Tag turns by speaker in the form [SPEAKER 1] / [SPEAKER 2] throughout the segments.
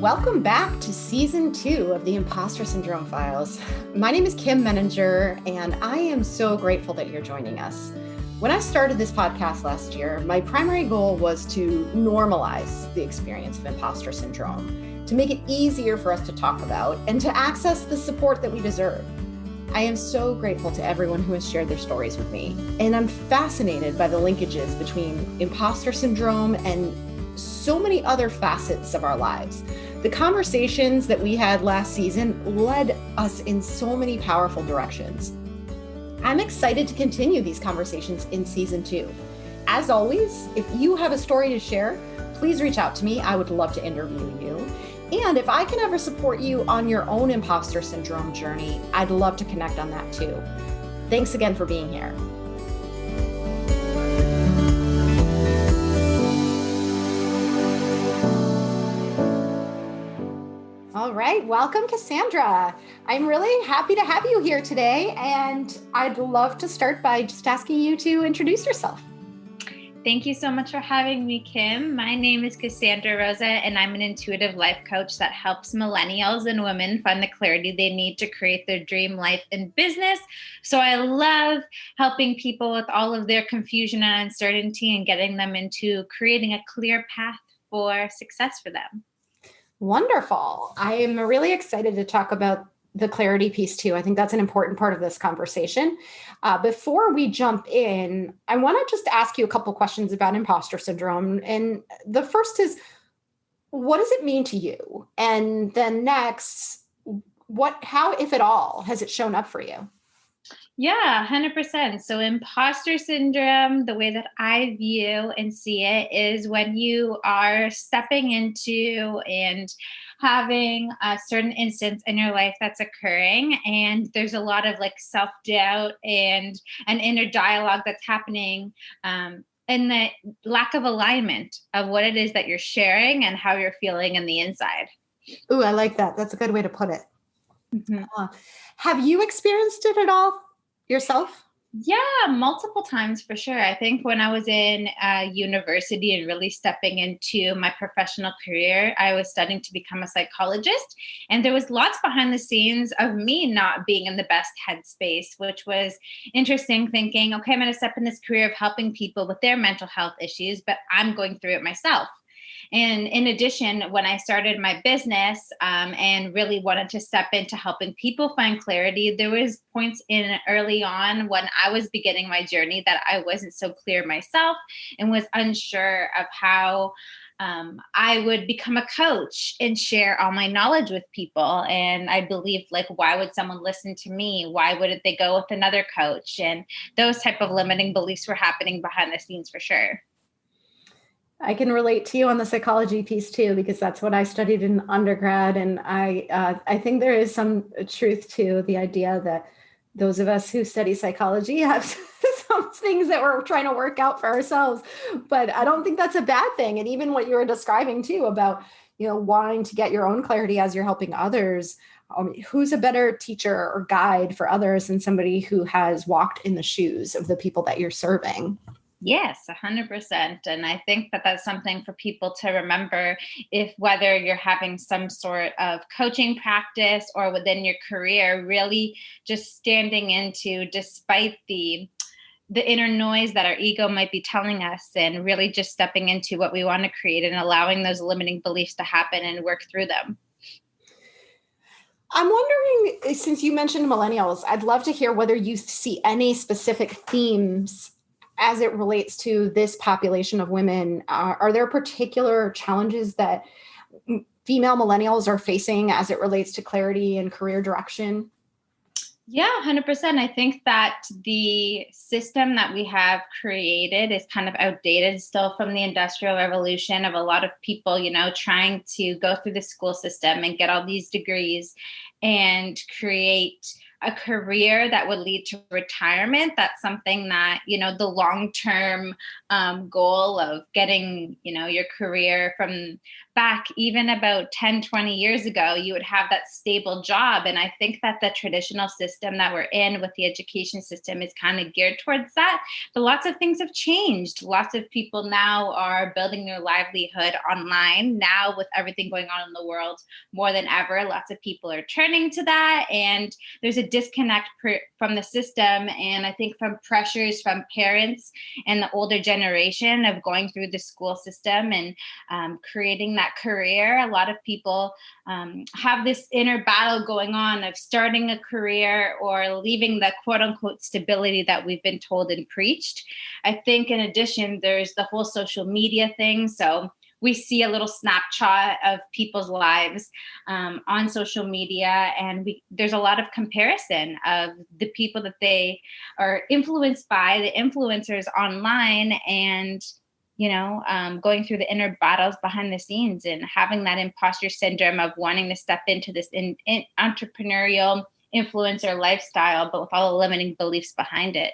[SPEAKER 1] Welcome back to Season 2 of the Impostor Syndrome Files. My name is Kim Menninger, and I am so grateful that you're joining us. When I started this podcast last year, my primary goal was to normalize the experience of imposter syndrome, to make it easier for us to talk about, and to access the support that we deserve. I am so grateful to everyone who has shared their stories with me, and I'm fascinated by the linkages between imposter syndrome and so many other facets of our lives. The conversations that we had last season led us in so many powerful directions. I'm excited to continue these conversations in Season 2. As always, if you have a story to share, please reach out to me. I would love to interview you. And if I can ever support you on your own imposter syndrome journey, I'd love to connect on that too. Thanks again for being here. All right, welcome, Cassandra. I'm really happy to have you here today, and I'd love to start by just asking you to introduce yourself.
[SPEAKER 2] Thank you so much for having me, Kim. My name is Cassandra Rosa, and I'm an intuitive life coach that helps millennials and women find the clarity they need to create their dream life and business. So I love helping people with all of their confusion and uncertainty and getting them into creating a clear path for success for them.
[SPEAKER 1] Wonderful. I am really excited to talk about the clarity piece too. I think that's an important part of this conversation. Before we jump in, I want to just ask you a couple questions about imposter syndrome. And the first is, what does it mean to you? And then next, how, if at all, has it shown up for you?
[SPEAKER 2] Yeah, 100%. So imposter syndrome, the way that I view and see it is when you are stepping into and having a certain instance in your life that's occurring, and there's a lot of like self-doubt and an inner dialogue that's happening, and the lack of alignment of what it is that you're sharing and how you're feeling in the inside.
[SPEAKER 1] Ooh, I like that. That's a good way to put it.
[SPEAKER 2] Mm-hmm.
[SPEAKER 1] Have you experienced it at all yourself?
[SPEAKER 2] Yeah, multiple times for sure. I think when I was in university and really stepping into my professional career, I was studying to become a psychologist. And there was lots behind the scenes of me not being in the best headspace, which was interesting, thinking, okay, I'm going to step in this career of helping people with their mental health issues, but I'm going through it myself. And in addition, when I started my business and really wanted to step into helping people find clarity, there was points in early on when I was beginning my journey that I wasn't so clear myself and was unsure of how I would become a coach and share all my knowledge with people. And I believed, like, why would someone listen to me? Why wouldn't they go with another coach? And those type of limiting beliefs were happening behind the scenes for sure.
[SPEAKER 1] I can relate to you on the psychology piece too, because that's what I studied in undergrad. And I think there is some truth to the idea that those of us who study psychology have some things that we're trying to work out for ourselves. But I don't think that's a bad thing. And even what you were describing too about, wanting to get your own clarity as you're helping others. Who's a better teacher or guide for others than somebody who has walked in the shoes of the people that you're serving?
[SPEAKER 2] Yes, 100%. And I think that that's something for people to remember, if whether you're having some sort of coaching practice or within your career, really just standing into, despite the inner noise that our ego might be telling us, and really just stepping into what we want to create and allowing those limiting beliefs to happen and work through them.
[SPEAKER 1] I'm wondering, since you mentioned millennials, I'd love to hear whether you see any specific themes as it relates to this population of women. Are there particular challenges that female millennials are facing as it relates to clarity and career direction?
[SPEAKER 2] Yeah, 100%. I think that the system that we have created is kind of outdated still from the Industrial Revolution, of a lot of people, trying to go through the school system and get all these degrees and create a career that would lead to retirement. That's something that, the long-term goal of getting, your career from back even about 10, 20 years ago, you would have that stable job. And I think that the traditional system that we're in with the education system is kind of geared towards that. But lots of things have changed. Lots of people now are building their livelihood online. Now, with everything going on in the world more than ever, lots of people are turning to that. And there's a disconnect from the system. And I think from pressures from parents and the older generation of going through the school system and creating that career. A lot of people have this inner battle going on of starting a career or leaving the quote unquote stability that we've been told and preached. I think in addition, there's the whole social media thing. So we see a little snapshot of people's lives on social media, and there's a lot of comparison of the people that they are influenced by, the influencers online, and going through the inner battles behind the scenes and having that imposter syndrome of wanting to step into this entrepreneurial influencer lifestyle, but with all the limiting beliefs behind it.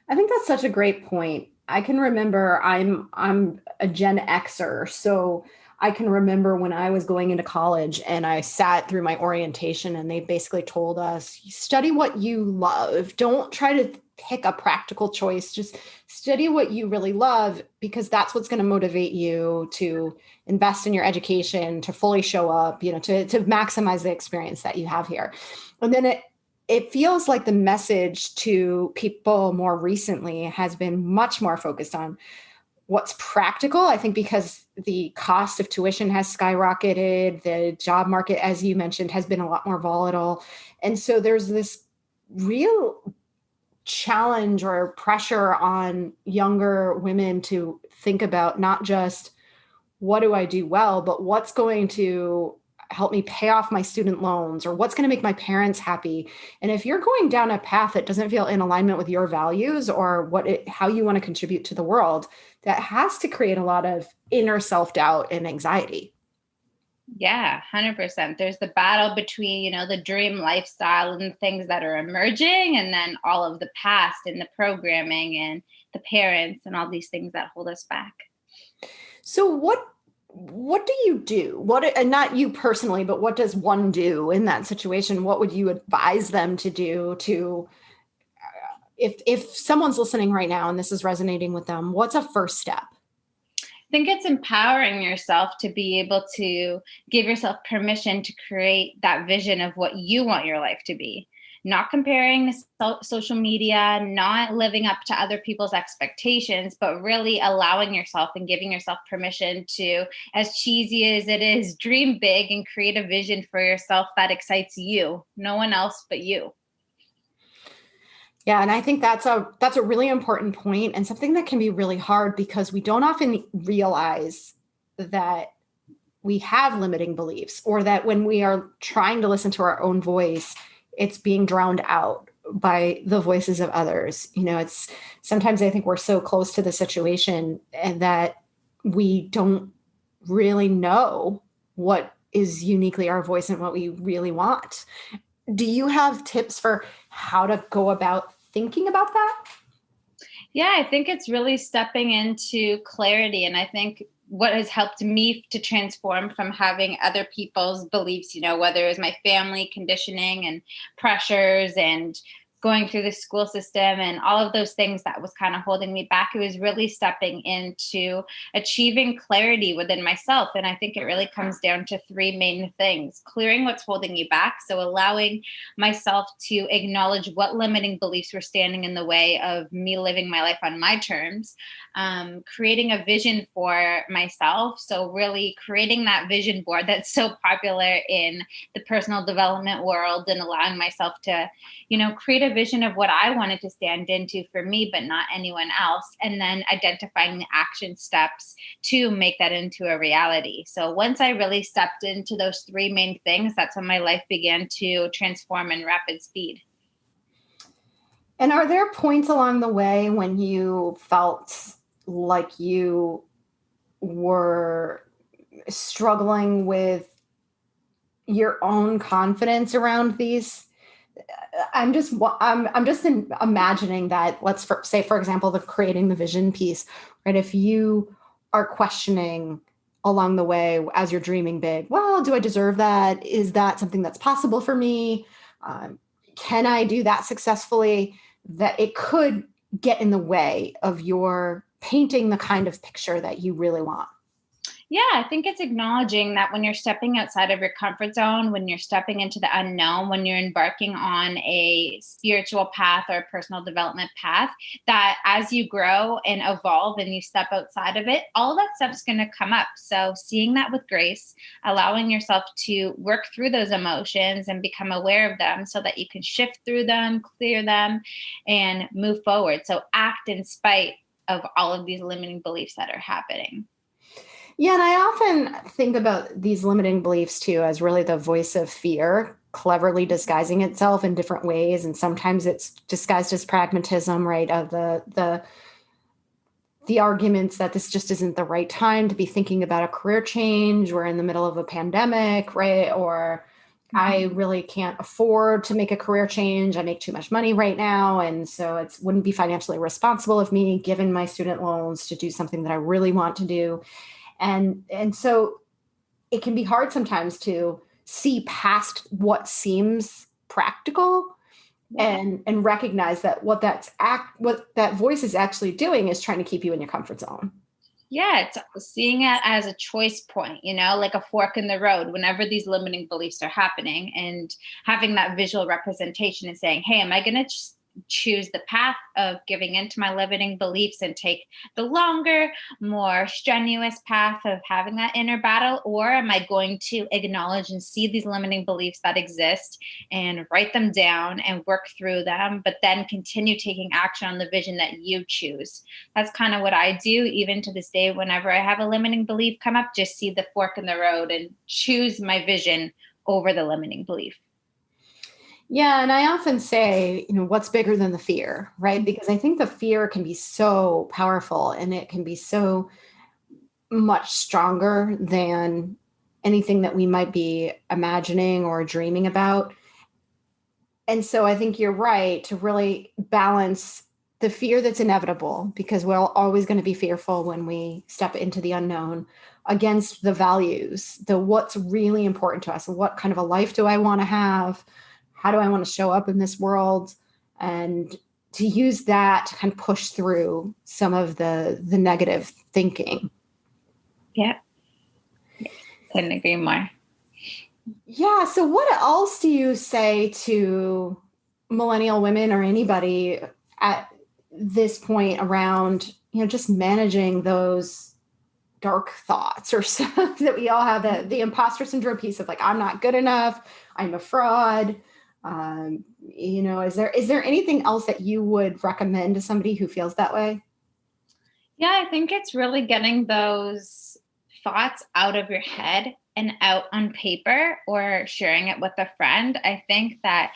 [SPEAKER 1] I think that's such a great point. I can remember I'm a Gen Xer, so I can remember when I was going into college and I sat through my orientation and they basically told us, study what you love. Don't try to pick a practical choice. Just study what you really love, because that's what's going to motivate you to invest in your education, to fully show up, to maximize the experience that you have here. And then it feels like the message to people more recently has been much more focused on what's practical. I think because the cost of tuition has skyrocketed, the job market, as you mentioned, has been a lot more volatile. And so there's this real challenge or pressure on younger women to think about not just what do I do well, but what's going to help me pay off my student loans, or what's going to make my parents happy. And if you're going down a path that doesn't feel in alignment with your values or how you want to contribute to the world, that has to create a lot of inner self-doubt and anxiety.
[SPEAKER 2] Yeah, 100%. There's the battle between, the dream lifestyle and the things that are emerging, and then all of the past and the programming and the parents and all these things that hold us back.
[SPEAKER 1] So what do you do? And not you personally, but what does one do in that situation? What would you advise them to do if someone's listening right now and this is resonating with them? What's a first step?
[SPEAKER 2] I think it's empowering yourself to be able to give yourself permission to create that vision of what you want your life to be. Not comparing to social media, not living up to other people's expectations, but really allowing yourself and giving yourself permission to, as cheesy as it is, dream big and create a vision for yourself that excites you, no one else but you.
[SPEAKER 1] Yeah, and I think that's a really important point, and something that can be really hard because we don't often realize that we have limiting beliefs, or that when we are trying to listen to our own voice, it's being drowned out by the voices of others. It's sometimes I think we're so close to the situation and that we don't really know what is uniquely our voice and what we really want. Do you have tips for how to go about thinking about that?
[SPEAKER 2] Yeah, I think it's really stepping into clarity. And I think what has helped me to transform from having other people's beliefs, whether it was my family conditioning and pressures and going through the school system and all of those things that was kind of holding me back, it was really stepping into achieving clarity within myself. And I think it really comes down to three main things: clearing what's holding you back. So allowing myself to acknowledge what limiting beliefs were standing in the way of me living my life on my terms, creating a vision for myself. So really creating that vision board that's so popular in the personal development world, and allowing myself to, create a vision of what I wanted to stand into for me, but not anyone else. And then identifying the action steps to make that into a reality. So once I really stepped into those three main things, that's when my life began to transform in rapid speed.
[SPEAKER 1] And are there points along the way when you felt like you were struggling with your own confidence around these? I'm just imagining that, say, for example, the creating the vision piece, right? If you are questioning, along the way as you're dreaming big. Well, do I deserve that? Is that something that's possible for me? Can I do that successfully? That it could get in the way of your painting the kind of picture that you really want.
[SPEAKER 2] Yeah, I think it's acknowledging that when you're stepping outside of your comfort zone, when you're stepping into the unknown, when you're embarking on a spiritual path or a personal development path, that as you grow and evolve and you step outside of it, all that stuff's going to come up. So seeing that with grace, allowing yourself to work through those emotions and become aware of them so that you can shift through them, clear them, and move forward. So act in spite of all of these limiting beliefs that are happening.
[SPEAKER 1] Yeah, and I often think about these limiting beliefs too as really the voice of fear, cleverly disguising itself in different ways. And sometimes it's disguised as pragmatism, right? Of the arguments that this just isn't the right time to be thinking about a career change. We're in the middle of a pandemic, right? Or I really can't afford to make a career change. I make too much money right now. And so it wouldn't be financially responsible of me, given my student loans, to do something that I really want to do. And so it can be hard sometimes to see past what seems practical and recognize that what that voice is actually doing is trying to keep you in your comfort zone.
[SPEAKER 2] Yeah, it's seeing it as a choice point, like a fork in the road whenever these limiting beliefs are happening, and having that visual representation and saying, hey, am I going to choose the path of giving into my limiting beliefs and take the longer, more strenuous path of having that inner battle? Or am I going to acknowledge and see these limiting beliefs that exist and write them down and work through them, but then continue taking action on the vision that you choose? That's kind of what I do even to this day. Whenever I have a limiting belief come up, just see the fork in the road and choose my vision over the limiting belief.
[SPEAKER 1] Yeah. And I often say, what's bigger than the fear, right? Because I think the fear can be so powerful and it can be so much stronger than anything that we might be imagining or dreaming about. And so I think you're right to really balance the fear that's inevitable, because we're always going to be fearful when we step into the unknown, against the values, the what's really important to us. What kind of a life do I want to have? How do I want to show up in this world? And to use that to kind of push through some of the negative thinking.
[SPEAKER 2] Yeah. Couldn't agree more.
[SPEAKER 1] Yeah. So what else do you say to millennial women or anybody at this point around, just managing those dark thoughts or stuff that we all have, the imposter syndrome piece of like, I'm not good enough, I'm a fraud. Is there anything else that you would recommend to somebody who feels that way?
[SPEAKER 2] Yeah, I think it's really getting those thoughts out of your head and out on paper or sharing it with a friend. I think that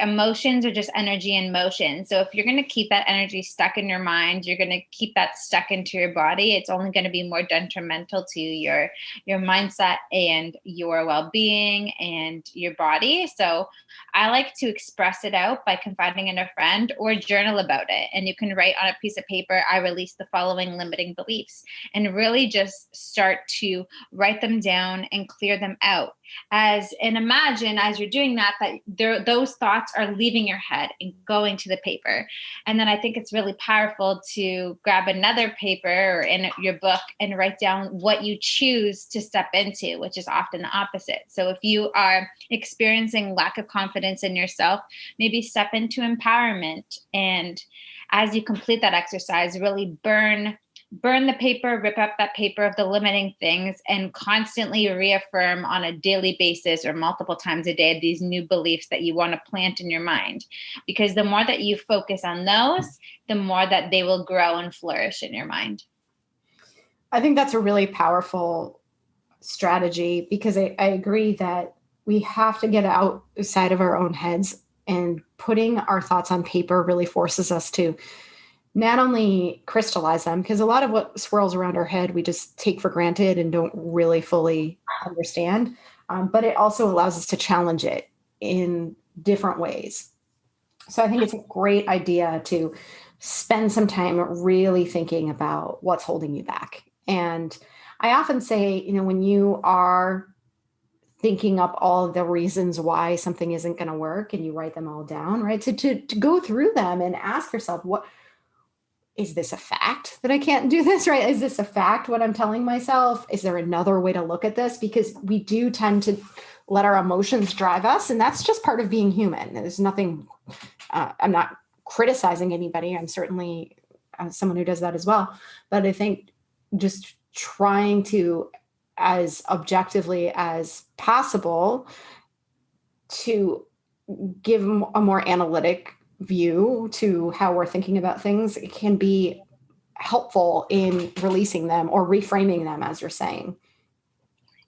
[SPEAKER 2] emotions are just energy in motion. So if you're going to keep that energy stuck in your mind, you're going to keep that stuck into your body. It's only going to be more detrimental to your mindset and your well-being and your body. So I like to express it out by confiding in a friend or journal about it. And you can write on a piece of paper, I release the following limiting beliefs, and really just start to write them down and clear them out. Imagine as you're doing that those thoughts are leaving your head and going to the paper. And then I think it's really powerful to grab another paper or in your book and write down what you choose to step into, which is often the opposite. So if you are experiencing lack of confidence in yourself, maybe step into empowerment. And as you complete that exercise, really burn the paper, rip up that paper of the limiting things, and constantly reaffirm on a daily basis or multiple times a day these new beliefs that you want to plant in your mind. Because the more that you focus on those, the more that they will grow and flourish in your mind.
[SPEAKER 1] I think that's a really powerful strategy, because I agree that we have to get outside of our own heads, and putting our thoughts on paper really forces us to not only crystallize them, because a lot of what swirls around our head, we just take for granted and don't really fully understand. But it also allows us to challenge it in different ways. So I think it's a great idea to spend some time really thinking about what's holding you back. And I often say, when you are thinking up all of the reasons why something isn't going to work and you write them all down, right? To go through them and ask yourself, what is this a fact that I can't do this, right? Is this a fact what I'm telling myself? Is there another way to look at this? Because we do tend to let our emotions drive us, and that's just part of being human. There's nothing, I'm not criticizing anybody. I'm certainly someone who does that as well. But I think just trying to, as objectively as possible, to give a more analytic view to how we're thinking about things, it can be helpful in releasing them or reframing them, as you're saying.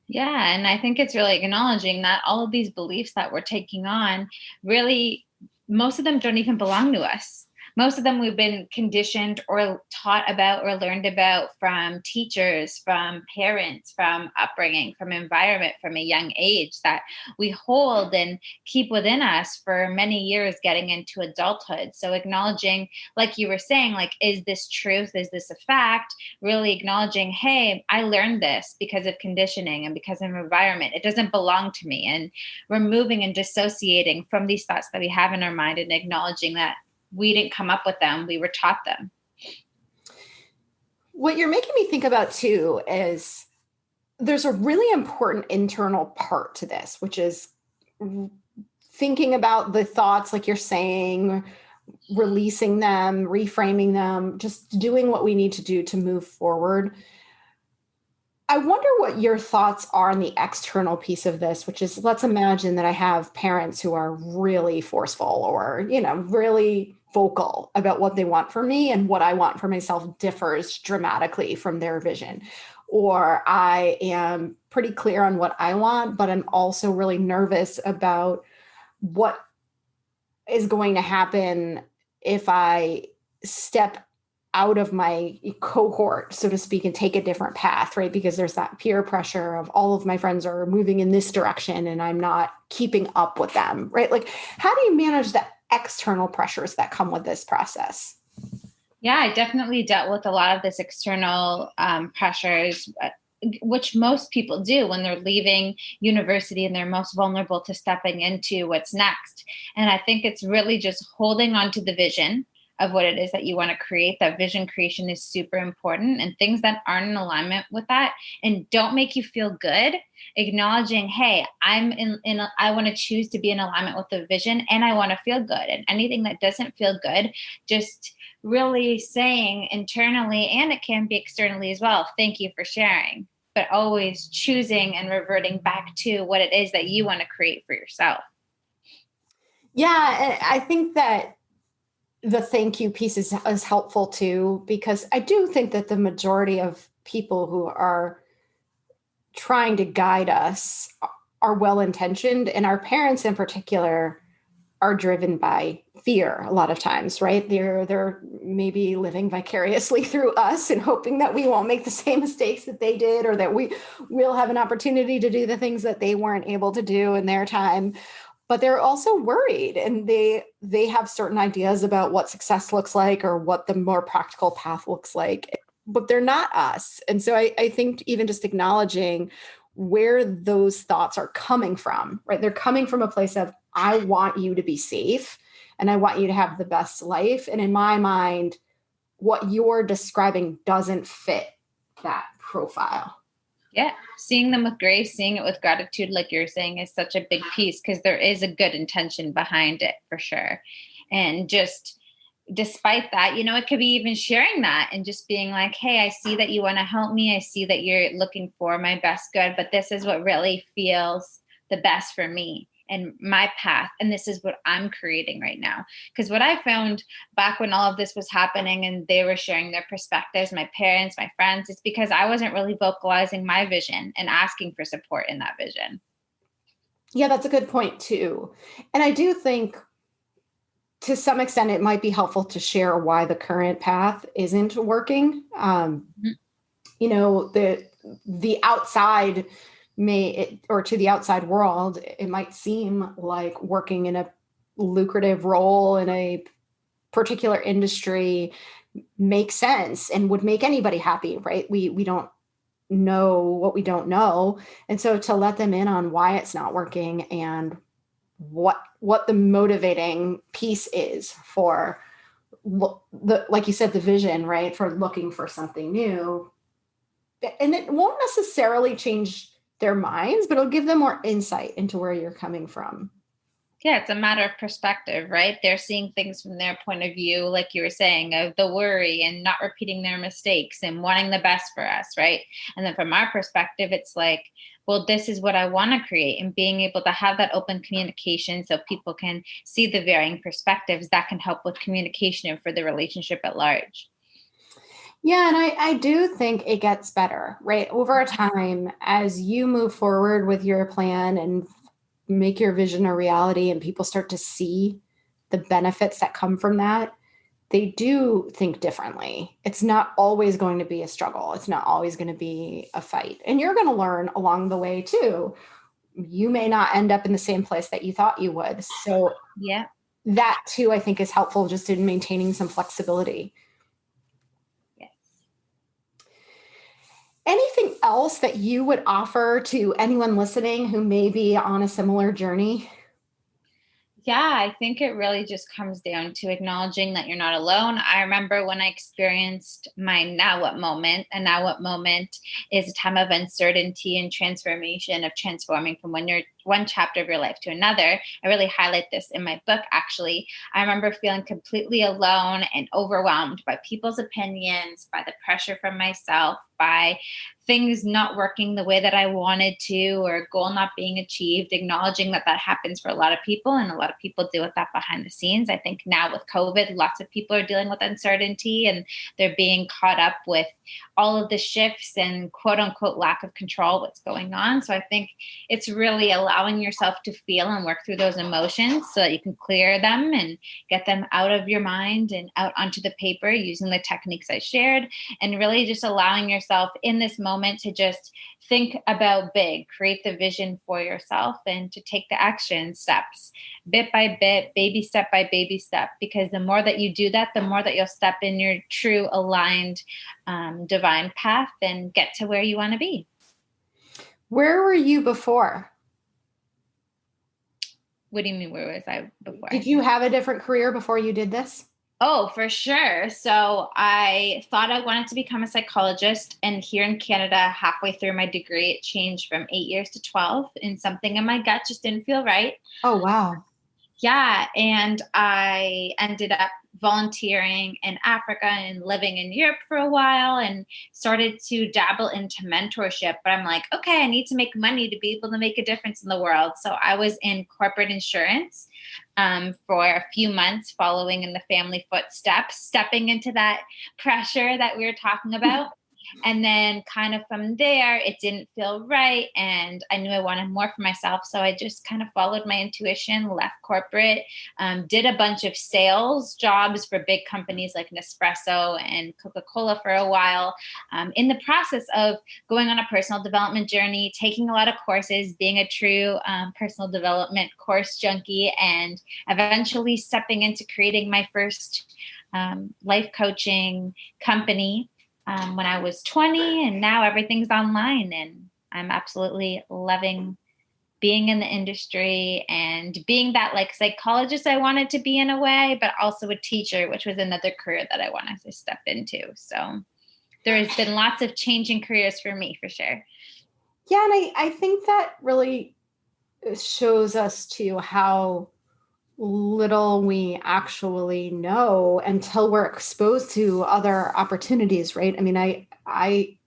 [SPEAKER 2] Yeah. And I think it's really acknowledging that all of these beliefs that we're taking on, really, most of them don't even belong to us. Most of them we've been conditioned or taught about or learned about from teachers, from parents, from upbringing, from environment, from a young age, that we hold and keep within us for many years getting into adulthood. So acknowledging, like you were saying, like, is this truth? Is this a fact? Really acknowledging, hey, I learned this because of conditioning and because of environment. It doesn't belong to me. And removing and dissociating from these thoughts that we have in our mind and acknowledging that we didn't come up with them, we were taught them.
[SPEAKER 1] What you're making me think about too is there's a really important internal part to this, which is thinking about the thoughts, like you're saying, releasing them, reframing them, just doing what we need to do to move forward. I wonder what your thoughts are on the external piece of this, which is, let's imagine that I have parents who are really forceful or, really vocal about what they want for me, and what I want for myself differs dramatically from their vision. Or I am pretty clear on what I want, but I'm also really nervous about what is going to happen if I step out of my cohort, so to speak, and take a different path, right? Because there's that peer pressure of all of my friends are moving in this direction and I'm not keeping up with them, right? Like, how do you manage the external pressures that come with this process?
[SPEAKER 2] Yeah, I definitely dealt with a lot of this external pressures, which most people do when they're leaving university and they're most vulnerable to stepping into what's next. And I think it's really just holding on to the vision of what it is that you want to create. That vision creation is super important, and things that aren't in alignment with that and don't make you feel good, acknowledging, hey, I want to choose to be in alignment with the vision and I want to feel good. And anything that doesn't feel good, just really saying internally, and it can be externally as well, thank you for sharing, but always choosing and reverting back to what it is that you want to create for yourself.
[SPEAKER 1] Yeah, and I think that the thank you piece is helpful too, because I do think that the majority of people who are trying to guide us are well-intentioned, and our parents in particular are driven by fear a lot of times, right? They're maybe living vicariously through us and hoping that we won't make the same mistakes that they did, or that we will have an opportunity to do the things that they weren't able to do in their time. But they're also worried, and they have certain ideas about what success looks like or what the more practical path looks like, but they're not us. And so I think even just acknowledging where those thoughts are coming from, right? They're coming from a place of, I want you to be safe and I want you to have the best life. And in my mind, what you're describing doesn't fit that profile.
[SPEAKER 2] Yeah. Seeing them with grace, seeing it with gratitude, like you're saying, is such a big piece, because there is a good intention behind it for sure. And just despite that, it could be even sharing that and just being like, hey, I see that you want to help me. I see that you're looking for my best good, but this is what really feels the best for me and my path. And this is what I'm creating right now. Because what I found back when all of this was happening and they were sharing their perspectives, my parents, my friends, it's because I wasn't really vocalizing my vision and asking for support in that vision.
[SPEAKER 1] Yeah, that's a good point too. And I do think to some extent it might be helpful to share why the current path isn't working. The outside or to the outside world, it might seem like working in a lucrative role in a particular industry makes sense and would make anybody happy, right? We don't know what we don't know. And so to let them in on why it's not working and what the motivating piece is for like you said, the vision, right? For looking for something new. And it won't necessarily change their minds, but it'll give them more insight into where you're coming from.
[SPEAKER 2] Yeah, it's a matter of perspective, right? They're seeing things from their point of view, like you were saying, of the worry and not repeating their mistakes and wanting the best for us, right? And then from our perspective, it's like, well, this is what I want to create, and being able to have that open communication so people can see the varying perspectives that can help with communication and for the relationship at large.
[SPEAKER 1] Yeah, and I do think it gets better, right? Over time, as you move forward with your plan and make your vision a reality and people start to see the benefits that come from that, they do think differently. It's not always going to be a struggle. It's not always going to be a fight. And you're going to learn along the way too. You may not end up in the same place that you thought you would. So
[SPEAKER 2] Yeah.
[SPEAKER 1] that too, I think, is helpful just in maintaining some flexibility.
[SPEAKER 2] Yes.
[SPEAKER 1] Anything else that you would offer to anyone listening who may be on a similar journey?
[SPEAKER 2] Yeah, I think it really just comes down to acknowledging that you're not alone. I remember when I experienced my now what moment, and now what moment is a time of uncertainty and transformation, of transforming from one chapter of your life to another. I really highlight this in my book, actually. I remember feeling completely alone and overwhelmed by people's opinions, by the pressure from myself, by things not working the way that I wanted to, or a goal not being achieved, acknowledging that that happens for a lot of people, and a lot of people deal with that behind the scenes. I think now with COVID, lots of people are dealing with uncertainty, and they're being caught up with all of the shifts and quote unquote lack of control, what's going on. So I think it's really allowing yourself to feel and work through those emotions so that you can clear them and get them out of your mind and out onto the paper using the techniques I shared, and really just allowing yourself in this moment to just think about big, create the vision for yourself, and to take the action steps bit by bit, baby step by baby step, because the more that you do that, the more that you'll step in your true aligned divine path and get to where you want to be.
[SPEAKER 1] Where were you before?
[SPEAKER 2] What do you mean, where was I before?
[SPEAKER 1] Did you have a different career before you did this?
[SPEAKER 2] Oh, for sure. So I thought I wanted to become a psychologist. And here in Canada, halfway through my degree, it changed from 8 years to 12. And something in my gut just didn't feel right.
[SPEAKER 1] Oh, wow.
[SPEAKER 2] Yeah. And I ended up volunteering in Africa and living in Europe for a while, and started to dabble into mentorship. But I'm like, okay, I need to make money to be able to make a difference in the world. So I was in corporate insurance for a few months, following in the family footsteps, stepping into that pressure that we were talking about. And then kind of from there, it didn't feel right. And I knew I wanted more for myself. So I just kind of followed my intuition, left corporate, did a bunch of sales jobs for big companies like Nespresso and Coca-Cola for a while, in the process of going on a personal development journey, taking a lot of courses, being a true personal development course junkie, and eventually stepping into creating my first life coaching company when I was 20, and now everything's online, and I'm absolutely loving being in the industry and being that like psychologist I wanted to be in a way, but also a teacher, which was another career that I wanted to step into. So there has been lots of changing careers for me, for sure.
[SPEAKER 1] Yeah, and I think that really shows us too how little we actually know until we're exposed to other opportunities, right? I mean, I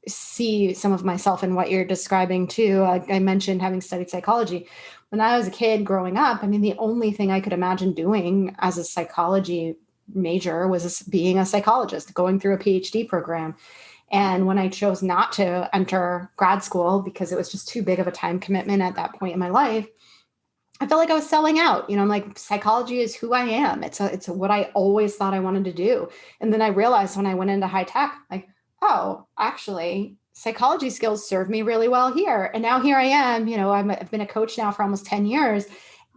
[SPEAKER 1] see some of myself in what you're describing too. I mentioned having studied psychology. When I was a kid growing up, I mean, the only thing I could imagine doing as a psychology major was being a psychologist, going through a PhD program. And when I chose not to enter grad school because it was just too big of a time commitment at that point in my life, I felt like I was selling out. You know, I'm like, psychology is who I am. It's what I always thought I wanted to do. And then I realized when I went into high tech, like, oh, actually, psychology skills serve me really well here. And now here I am, you know, I've been a coach now for almost 10 years,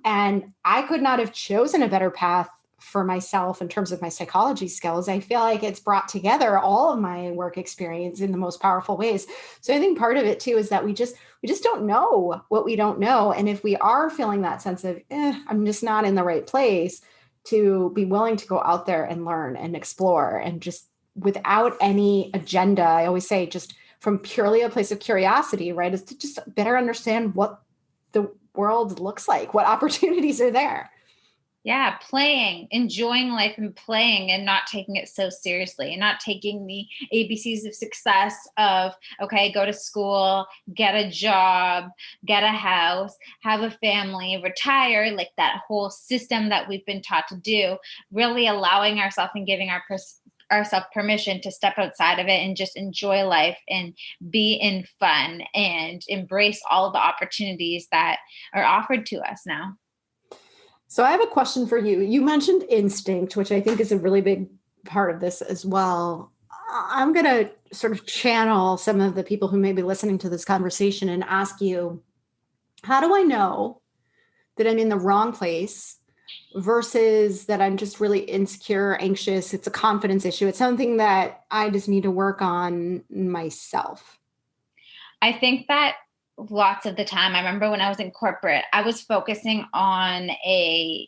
[SPEAKER 1] and I could not have chosen a better path for myself in terms of my psychology skills, I feel like it's brought together all of my work experience in the most powerful ways. So I think part of it too is that we just don't know what we don't know. And if we are feeling that sense of, I'm just not in the right place, to be willing to go out there and learn and explore, and just without any agenda. I always say, just from purely a place of curiosity, right? Is to just better understand what the world looks like, what opportunities are there.
[SPEAKER 2] Yeah, playing, enjoying life and playing, and not taking it so seriously, and not taking the ABCs of success of, okay, go to school, get a job, get a house, have a family, retire, like that whole system that we've been taught to do, really allowing ourselves and giving ourselves permission to step outside of it and just enjoy life and be in fun and embrace all of the opportunities that are offered to us now.
[SPEAKER 1] So I have a question for you. You mentioned instinct, which I think is a really big part of this as well. I'm going to sort of channel some of the people who may be listening to this conversation and ask you, how do I know that I'm in the wrong place versus that I'm just really insecure, anxious? It's a confidence issue. It's something that I just need to work on myself.
[SPEAKER 2] I think that lots of the time, I remember when I was in corporate, I was focusing on a,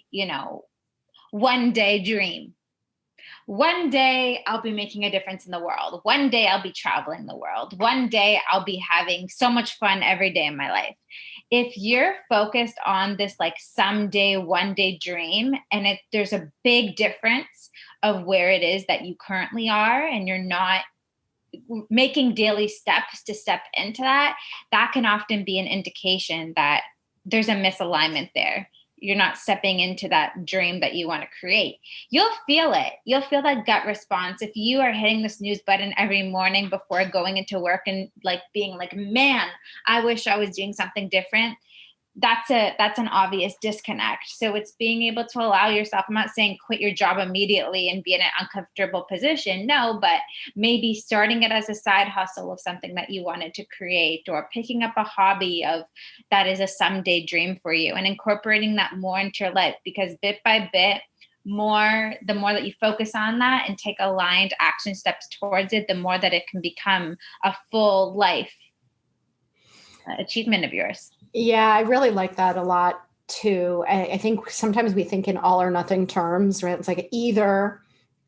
[SPEAKER 2] one day dream. One day I'll be making a difference in the world. One day I'll be traveling the world. One day I'll be having so much fun every day in my life. If you're focused on this like someday, one day dream, and there's a big difference of where it is that you currently are, and you're not making daily steps to step into that, that can often be an indication that there's a misalignment there. You're not stepping into that dream that you want to create. You'll feel it. You'll feel that gut response. If you are hitting the snooze button every morning before going into work and like being like, man, I wish I was doing something different, that's an obvious disconnect. So it's being able to allow yourself, I'm not saying quit your job immediately and be in an uncomfortable position. No, but maybe starting it as a side hustle of something that you wanted to create, or picking up a hobby of that is a someday dream for you, and incorporating that more into your life, because bit by bit, the more that you focus on that and take aligned action steps towards it, the more that it can become a full life achievement of yours.
[SPEAKER 1] Yeah, I really like that a lot too. I think sometimes we think in all or nothing terms, right? It's like either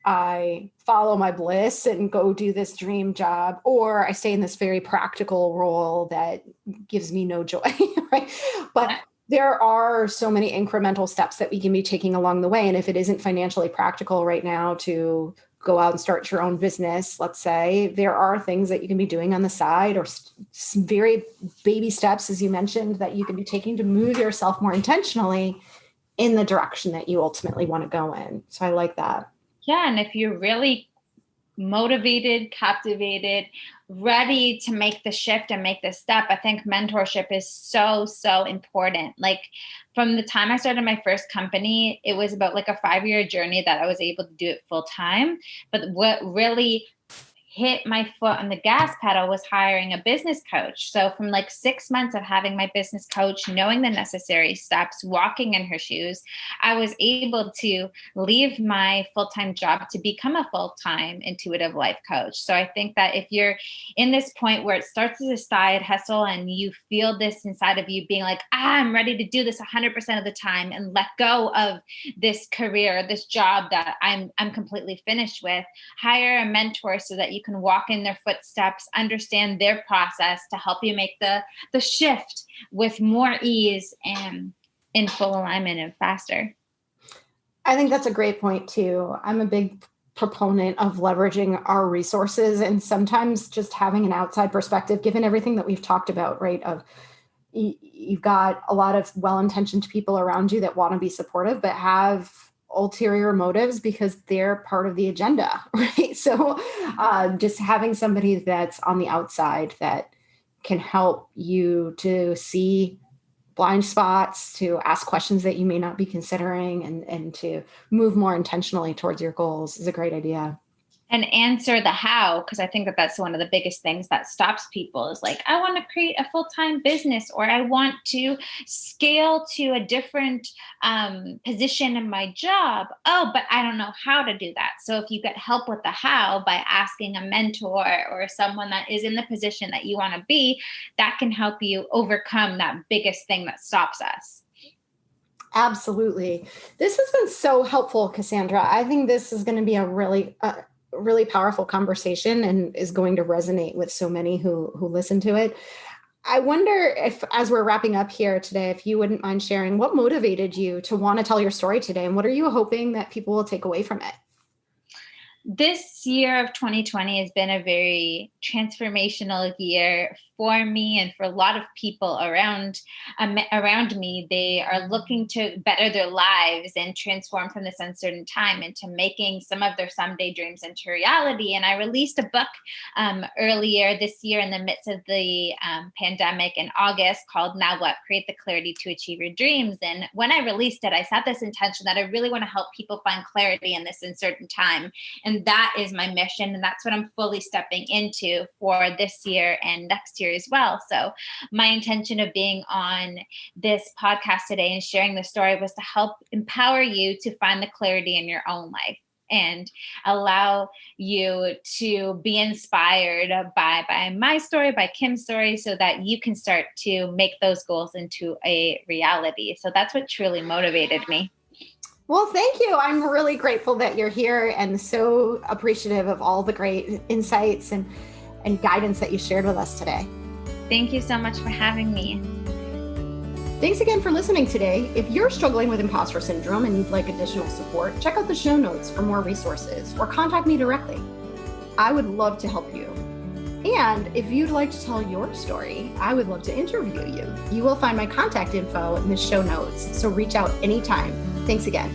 [SPEAKER 1] I follow my bliss and go do this dream job, or I stay in this very practical role that gives me no joy, right? But there are so many incremental steps that we can be taking along the way. And if it isn't financially practical right now to go out and start your own business, let's say, there are things that you can be doing on the side, or some very baby steps, as you mentioned, that you can be taking to move yourself more intentionally in the direction that you ultimately want to go in. So I like that.
[SPEAKER 2] Yeah. And if you're really motivated, captivated, ready to make the shift and make the step, I think mentorship is so, so important. Like from the time I started my first company, it was about like a 5-year journey that I was able to do it full time. But what really hit my foot on the gas pedal was hiring a business coach. So from like 6 months of having my business coach, knowing the necessary steps, walking in her shoes, I was able to leave my full-time job to become a full-time intuitive life coach. So I think that if you're in this point where it starts as a side hustle and you feel this inside of you being like, I'm ready to do this 100% of the time and let go of this career, this job that I'm completely finished with, hire a mentor so that you can walk in their footsteps, understand their process to help you make the shift with more ease and in full alignment and faster.
[SPEAKER 1] I think that's a great point too. I'm a big proponent of leveraging our resources, and sometimes just having an outside perspective, given everything that we've talked about, right? Of you've got a lot of well-intentioned people around you that want to be supportive, but have ulterior motives because they're part of the agenda, right? So just having somebody that's on the outside that can help you to see blind spots, to ask questions that you may not be considering, and to move more intentionally towards your goals is a great idea.
[SPEAKER 2] And answer the how, because I think that that's one of the biggest things that stops people is like, I want to create a full-time business, or I want to scale to a different position in my job. Oh, but I don't know how to do that. So if you get help with the how by asking a mentor or someone that is in the position that you want to be, that can help you overcome that biggest thing that stops us.
[SPEAKER 1] Absolutely. This has been so helpful, Cassandra. I think this is going to be a really powerful conversation and is going to resonate with so many who listen to it. I wonder if, as we're wrapping up here today, if you wouldn't mind sharing what motivated you to want to tell your story today, and what are you hoping that people will take away from it?
[SPEAKER 2] This year of 2020 has been a very transformational year for me and for a lot of people around me. They are looking to better their lives and transform from this uncertain time into making some of their someday dreams into reality. And I released a book earlier this year in the midst of the pandemic in August called Now What? Create the Clarity to Achieve Your Dreams. And when I released it, I set this intention that I really want to help people find clarity in this uncertain time. And that is my mission. And that's what I'm fully stepping into for this year and next year as well. So my intention of being on this podcast today and sharing the story was to help empower you to find the clarity in your own life and allow you to be inspired by my story, by Kim's story, so that you can start to make those goals into a reality. So that's what truly motivated me.
[SPEAKER 1] Well, thank you. I'm really grateful that you're here and so appreciative of all the great insights and guidance that you shared with us today.
[SPEAKER 2] Thank you so much for having me.
[SPEAKER 1] Thanks again for listening today. If you're struggling with imposter syndrome and you'd like additional support, check out the show notes for more resources or contact me directly. I would love to help you. And if you'd like to tell your story, I would love to interview you. You will find my contact info in the show notes, so reach out anytime. Thanks again.